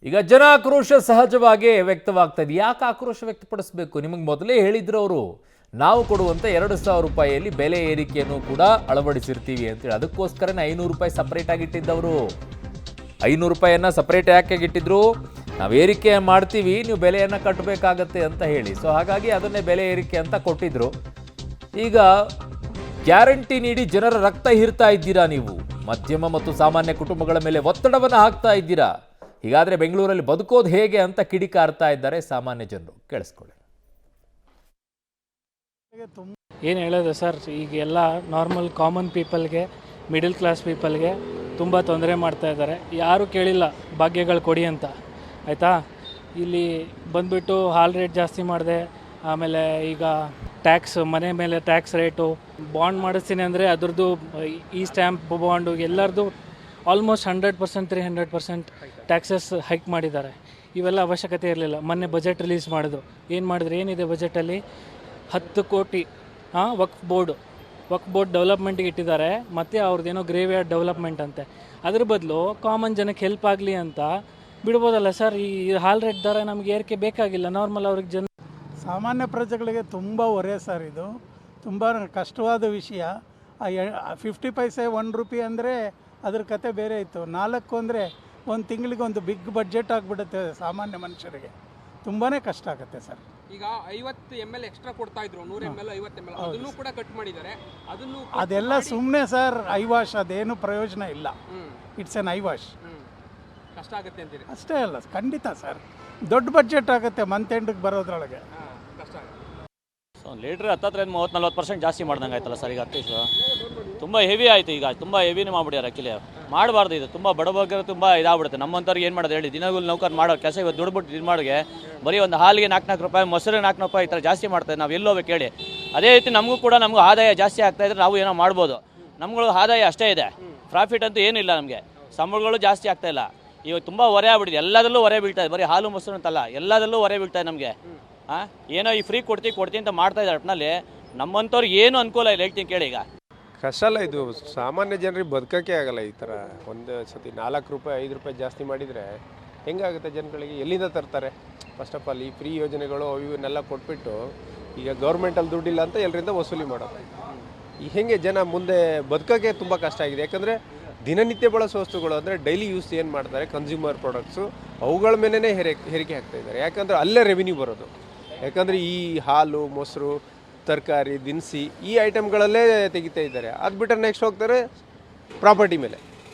ಈಗ ಜನ ಆಕ್ರೋಶ ಸಹಜವಾಗಿ ವ್ಯಕ್ತವಾಗ್ತಾ ಇದೆ. ಯಾಕೆ ಆಕ್ರೋಶ ವ್ಯಕ್ತಪಡಿಸಬೇಕು? ನಿಮಗೆ ಮೊದಲೇ ಹೇಳಿದ್ರು ಅವರು, ನಾವು ಕೊಡುವಂಥ 2,000 ರೂಪಾಯಿಯಲ್ಲಿ ಬೆಲೆ ಏರಿಕೆಯನ್ನು ಕೂಡ ಅಳವಡಿಸಿರ್ತೀವಿ ಅಂತೇಳಿ. ಅದಕ್ಕೋಸ್ಕರನೇ 500 ರೂಪಾಯಿ ಸಪ್ರೇಟ್ ಆಗಿ ಇಟ್ಟಿದ್ದವರು. 500 ರೂಪಾಯಿಯನ್ನು ಸಪ್ರೇಟ್ ಯಾಕೆ ಇಟ್ಟಿದ್ರು? ನಾವು ಏರಿಕೆ ಮಾಡ್ತೀವಿ, ನೀವು ಬೆಲೆಯನ್ನು ಕಟ್ಟಬೇಕಾಗತ್ತೆ ಅಂತ ಹೇಳಿ. ಸೊ ಹಾಗಾಗಿ ಅದನ್ನೇ ಬೆಲೆ ಏರಿಕೆ ಅಂತ ಕೊಟ್ಟಿದ್ರು. ಈಗ ಗ್ಯಾರಂಟಿ ನೀಡಿ ಜನರ ರಕ್ತ ಹೀರ್ತಾ ಇದ್ದೀರಾ ನೀವು. ಮಧ್ಯಮ ಮತ್ತು ಸಾಮಾನ್ಯ ಕುಟುಂಬಗಳ ಮೇಲೆ ಒತ್ತಡವನ್ನು ಹಾಕ್ತಾ ಇದ್ದೀರಾ. ಹೀಗಾದ್ರೆ ಬೆಂಗಳೂರಲ್ಲಿ ಬದುಕೋದು ಹೇಗೆ ಅಂತ ಕಿಡಿಕಾರ್ತಾ ಇದ್ದಾರೆ ಸಾಮಾನ್ಯ ಜನರು. ಕೇಳಿಸ್ಕೊಳ್ಳಿ. ಏನು ಹೇಳೋದು ಸರ್, ಈಗ ಎಲ್ಲ ನಾರ್ಮಲ್ ಕಾಮನ್ ಪೀಪಲ್ಗೆ, ಮಿಡಲ್ ಕ್ಲಾಸ್ ಪೀಪಲ್ಗೆ ತುಂಬ ತೊಂದರೆ ಮಾಡ್ತಾ ಇದ್ದಾರೆ. ಯಾರೂ ಕೇಳಿಲ್ಲ ಭಾಗ್ಯಗಳು ಕೊಡಿ ಅಂತ, ಆಯಿತಾ. ಇಲ್ಲಿ ಬಂದುಬಿಟ್ಟು ಹಾಲ್ ರೇಟ್ ಜಾಸ್ತಿ ಮಾಡಿದೆ, ಆಮೇಲೆ ಈಗ ಟ್ಯಾಕ್ಸ್, ಮನೆ ಮೇಲೆ ಟ್ಯಾಕ್ಸ್ ರೇಟು, ಬಾಂಡ್ ಮಾಡಿಸ್ತೀನಿ ಅಂದರೆ ಅದ್ರದ್ದು ಈ ಸ್ಟ್ಯಾಂಪ್ ಬಾಂಡು ಎಲ್ಲರದು ಆಲ್ಮೋಸ್ಟ್ 100%, 300% ಟ್ಯಾಕ್ಸಸ್ ಹೈಕ್ ಮಾಡಿದ್ದಾರೆ. ಇವೆಲ್ಲ ಅವಶ್ಯಕತೆ ಇರಲಿಲ್ಲ. ಮೊನ್ನೆ ಬಜೆಟ್ ರಿಲೀಸ್ ಮಾಡಿದ್ರು. ಏನು ಮಾಡಿದ್ರು? ಏನಿದೆ ಬಜೆಟಲ್ಲಿ? 10 ಕೋಟಿ ವಕ್ಫ್ ಬೋರ್ಡ್ ಡೆವಲಪ್ಮೆಂಟಿಗೆ ಇಟ್ಟಿದ್ದಾರೆ. ಮತ್ತು ಅವ್ರದ್ದೇನೋ ಗ್ರೇವ್ ಯಾರ್ಡ್ ಡೆವಲಪ್ಮೆಂಟ್ ಅಂತೆ. ಅದ್ರ ಬದಲು ಕಾಮನ್ ಜನಕ್ಕೆ ಹೆಲ್ಪ್ ಆಗಲಿ ಅಂತ ಬಿಡ್ಬೋದಲ್ಲ ಸರ್. ಈ ಹಾಲ್ ರೇಟ್ ದರ ನಮಗೆ ಏರಿಕೆ ಬೇಕಾಗಿಲ್ಲ. ನಾರ್ಮಲ್ ಅವ್ರಿಗೆ ಸಾಮಾನ್ಯ ಪ್ರಜೆಗಳಿಗೆ ತುಂಬ ಹೊರೆ ಸರ್. ಇದು ತುಂಬ ಕಷ್ಟವಾದ ವಿಷಯ. 50 ಪೈಸೆ 1 ರೂಪಾಯಿ ಅಂದರೆ ಅದ್ರ ಕತೆ ಬೇರೆ ಇತ್ತು. 4 ಅಂದರೆ ಒಂದು ತಿಂಗಳಿಗೆ ಒಂದು ಬಿಗ್ ಬಡ್ಜೆಟ್ ಆಗಿಬಿಡುತ್ತೆ. ಸಾಮಾನ್ಯ ಮನುಷ್ಯರಿಗೆ ತುಂಬಾ ಕಷ್ಟ ಆಗುತ್ತೆ ಸರ್. ಈಗ 50 ml ಎಕ್ಸ್ಟ್ರಾ ಕೊಡ್ತಾ ಇದ್ರು, 100 ml 50 ml ಅದನ್ನು ಕೂಡ ಕಟ್ ಮಾಡಿದ್ದಾರೆ. ಅದೆಲ್ಲ ಸುಮ್ಮನೆ ಸರ್, ಐವಾಶ್. ಅದೇನು ಪ್ರಯೋಜನ ಇಲ್ಲ. It's an eyewash. ಕಷ್ಟ ಆಗುತ್ತೆ ಅಂತೀರಿ? ಅಷ್ಟೇ ಅಲ್ಲ, ಖಂಡಿತ ಸರ್. ದೊಡ್ಡ ಬಡ್ಜೆಟ್ ಆಗುತ್ತೆ ಮಂತ್ ಎಂಡಿಗೆ ಬರೋದ್ರೊಳಗೆ. ಕಷ್ಟ ಆಗುತ್ತೆ. ಸೊ ಲೀಟ್ರ್ 30-40% ಜಾಸ್ತಿ ಮಾಡ್ದಂಗೆ ಆಯ್ತಲ್ಲ ಸರ್. ಈಗ 10 ತುಂಬ ಹೆವಿ ಆಯಿತು. ಈಗ ತುಂಬ ಹೆವಿನೇ ಮಾಡಿಬಿಡ್ಯಾರ. ಆ್ಯಕ್ಚುಲಿ ಮಾಡಬಾರ್ದು. ಇದು ತುಂಬ ಬಡಬಗ್ಗರು ತುಂಬ ಇದಾಗ್ಬಿಡುತ್ತೆ. ನಮ್ಮಂಥವ್ರಿಗೆ ಏನು ಮಾಡೋದು ಹೇಳಿ? ದಿನಗಳು ನೌಕರು ಮಾಡೋ ಕೆಲಸ ಇವತ್ತು ದುಡ್ಬಿಟ್ಟು ಇದು ಮಾಡೋಗೆ ಬರೀ ಒಂದು ಹಾಲಿಗೆ 4 ರೂಪಾಯಿ, ಮೊಸರು 4 ರೂಪಾಯಿ ಈ ಥರ ಜಾಸ್ತಿ ಮಾಡ್ತಾರೆ. ನಾವು ಎಲ್ಲಿ ಹೋಗ್ಬೇಕು ಹೇಳಿ? ಅದೇ ರೀತಿ ನಮಗೂ ಆದಾಯ ಜಾಸ್ತಿ ಆಗ್ತಾಯಿದ್ರೆ ನಾವು ಏನೋ ಮಾಡ್ಬೋದು. ನಮ್ಗಳು ಆದಾಯ ಅಷ್ಟೇ ಇದೆ, ಪ್ರಾಫಿಟ್ ಅಂತೂ ಏನಿಲ್ಲ ನಮಗೆ. ಸಂಬಳಗಳು ಜಾಸ್ತಿ ಆಗ್ತಾಯಿಲ್ಲ. ಇವಾಗ ತುಂಬ ಹೊರೆ ಆಗ್ಬಿಟ್ಟಿದೆ. ಎಲ್ಲದರಲ್ಲೂ ಹೊರೆ ಬೀಳ್ತಾ ಇದೆ. ಬರೀ ಹಾಲು ಮೊಸರು ಅಂತಲ್ಲ, ಎಲ್ಲದರಲ್ಲೂ ಹೊರೆ ಬೀಳ್ತಾ ಇದೆ ನಮಗೆ. ಏನೋ ಈ ಫ್ರೀ ಕೊಡ್ತೀವಿ ಅಂತ ಮಾಡ್ತಾ ಇದ್ದಾರೆ. ಒಟ್ಟಿನಲ್ಲಿ ನಮ್ಮಂಥವ್ರಿಗೆ ಏನು ಅನುಕೂಲ ಇಲ್ಲ. ಹೇಳ್ತೀನಿ ಕೇಳಿ. ಈಗ ಕಷ್ಟ ಅಲ್ಲ ಇದು. ಸಾಮಾನ್ಯ ಜನರಿಗೆ ಬದುಕೋಕ್ಕೆ ಆಗಲ್ಲ ಈ ಥರ. ಒಂದು ಸತಿ 4 ರೂಪಾಯಿ 5 ರೂಪಾಯಿ ಜಾಸ್ತಿ ಮಾಡಿದರೆ ಹೆಂಗಾಗುತ್ತೆ ಜನಗಳಿಗೆ? ಎಲ್ಲಿಂದ ತರ್ತಾರೆ? ಫಸ್ಟ್ ಆಫ್ ಆಲ್ ಈ ಫ್ರೀ ಯೋಜನೆಗಳು ಇವನ್ನೆಲ್ಲ ಕೊಟ್ಬಿಟ್ಟು ಈಗ ಗೌರ್ಮೆಂಟಲ್ಲಿ ದುಡ್ಡಿಲ್ಲ ಅಂತ ಎಲ್ಲರಿಂದ ವಸೂಲಿ ಮಾಡೋದು. ಈ ಹೆಂಗೆ ಜನ ಮುಂದೆ ಬದುಕೋಕ್ಕೆ ತುಂಬ ಕಷ್ಟ ಆಗಿದೆ. ಯಾಕಂದರೆ ದಿನನಿತ್ಯ ಬಳಸೋ ವಸ್ತುಗಳು ಅಂದರೆ ಡೈಲಿ ಯೂಸ್ ಏನು ಮಾಡ್ತಾರೆ, ಕನ್ಸ್ಯೂಮರ್ ಪ್ರಾಡಕ್ಟ್ಸು, ಅವುಗಳ ಮೇಲೇ ಹೇರಿಕೆ ಹಾಕ್ತಾಯಿದ್ದಾರೆ. ಯಾಕಂದರೆ ಅಲ್ಲೇ ರೆವಿನ್ಯೂ ಬರೋದು. ಯಾಕಂದರೆ ಈ ಹಾಲು ಮೊಸರು ತರಕಾರಿ ದಿನಸಿ ಈ ಐಟಮ್ಗಳಲ್ಲೇ ತೆಗಿತಾ ಇದ್ದಾರೆ. ಅದು ಬಿಟ್ಟರೆ ನೆಕ್ಸ್ಟ್ ಹೋಗ್ತಾರೆ ಪ್ರಾಪರ್ಟಿ ಮೇಲೆ.